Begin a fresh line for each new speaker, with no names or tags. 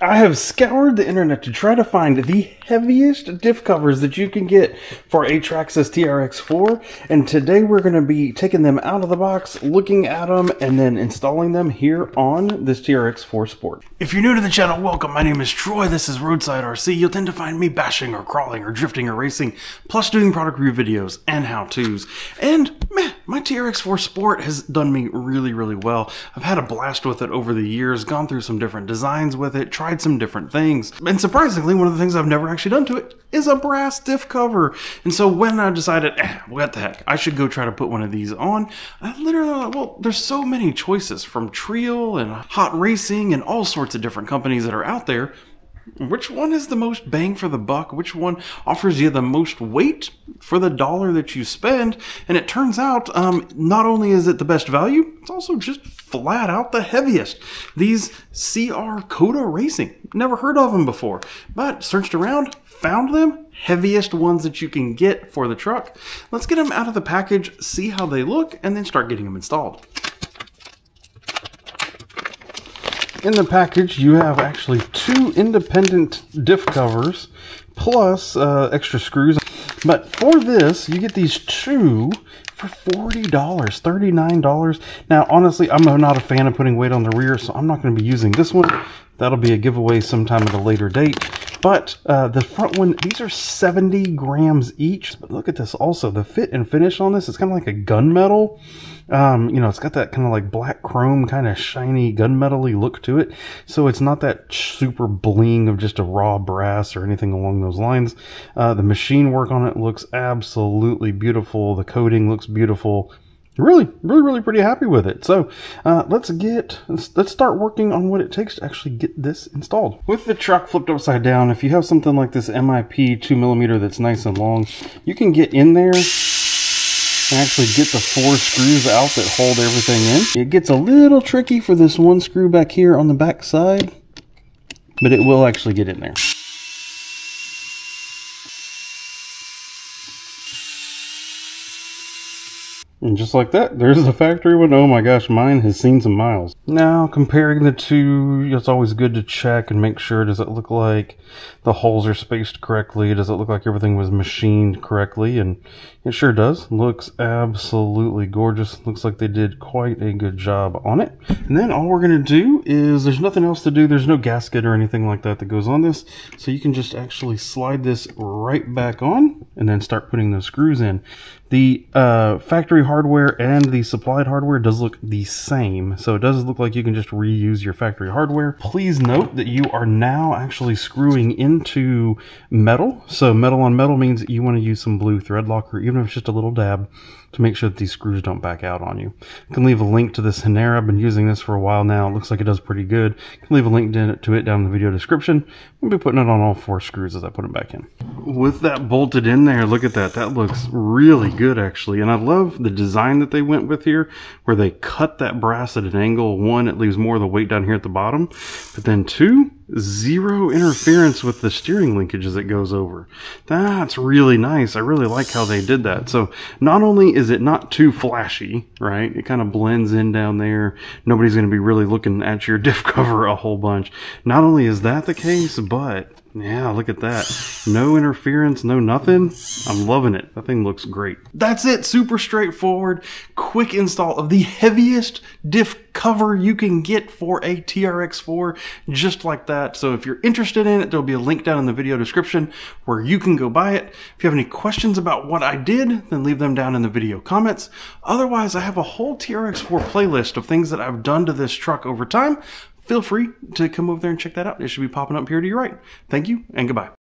I have scoured the internet to try to find the heaviest diff covers that you can get for a Traxxas TRX4, and today we're going to be taking them out of the box, looking at them, and then installing them here on this TRX4 Sport. If you're new to the channel, welcome. My name is Troy. This is Roadside RC. You'll tend to find me bashing or crawling or drifting or racing, plus doing product review videos and how-tos. And man, my TRX4 Sport has done me really, really well. I've had a blast with it over the years, gone through some different designs with it, tried some different things, and surprisingly, one of the things I've never actually done to it is a brass diff cover. And so when I decided, what the heck, I should go try to put one of these on, I literally, well, there's so many choices from Trio and Hot Racing and all sorts of different companies that are out there. Which one is the most bang for the buck? Which one offers you the most weight for the dollar that you spend? And it turns out, not only is it the best value, it's also just flat out the heaviest. These CR Coda Racing. Never heard of them before, but searched around, found them. Heaviest ones that you can get for the truck. Let's get them out of the package, see how they look, and then start getting them installed. In the package, you have actually two independent diff covers plus extra screws. But for this, you get these two for $40, $39. Now, honestly, I'm not a fan of putting weight on the rear, so I'm not going to be using this one. That'll be a giveaway sometime at a later date. But the front one, these are 70 grams each. But look at this also. The fit and finish on this, it's kind of like a gunmetal. You know, it's got that kind of like black chrome, kind of shiny gunmetal-y look to it. So it's not that super bling of just a raw brass or anything along those lines. The machine work on it looks absolutely beautiful. The coating looks beautiful. Really pretty happy with it. So let's start working on what it takes to actually get this installed. With the truck flipped upside down, if you have something like this MIP 2mm that's nice and long, you can get in there and actually get the 4 screws out that hold everything in. It gets a little tricky for this one screw back here on the back side, but it will actually get in there. And just like that, there's the factory one. Oh my gosh, mine has seen some miles. Now, comparing the two, it's always good to check and make sure, does it look like the holes are spaced correctly? Does it look like everything was machined correctly? And it sure does. Looks absolutely gorgeous. Looks like they did quite a good job on it. And then all we're going to do is, there's nothing else to do. There's no gasket or anything like that that goes on this. So you can just actually slide this right back on and then start putting those screws in. The factory hardware and the supplied hardware does look the same, so it does look like you can just reuse your factory hardware. Please note that you are now actually screwing into metal, so metal on metal means that you want to use some blue thread locker, even if it's just a little dab, to make sure that these screws don't back out on you. I can leave a link to this Hinera. I've been using this for a while now. It looks like it does pretty good. I can leave a link to it down in the video description. I'll be putting it on all 4 screws as I put them back in. With that bolted in there, look at that. That looks really good, actually. And I love the design that they went with here, where they cut that brass at an angle. 1, it leaves more of the weight down here at the bottom. But then 2, zero interference with the steering linkage as it goes over. That's really nice. I really like how they did that. So not only is it not too flashy, right? It kind of blends in down there. Nobody's going to be really looking at your diff cover a whole bunch. Not only is that the case, but yeah, look at that. No interference, no nothing. I'm loving it. That thing looks great. That's it. Super straightforward. Quick install of the heaviest diff cover you can get for a TRX4, just like that. So if you're interested in it, there'll be a link down in the video description where you can go buy it. If you have any questions about what I did, then leave them down in the video comments. Otherwise, I have a whole TRX4 playlist of things that I've done to this truck over time. Feel free to come over there and check that out. It should be popping up here to your right. Thank you and goodbye.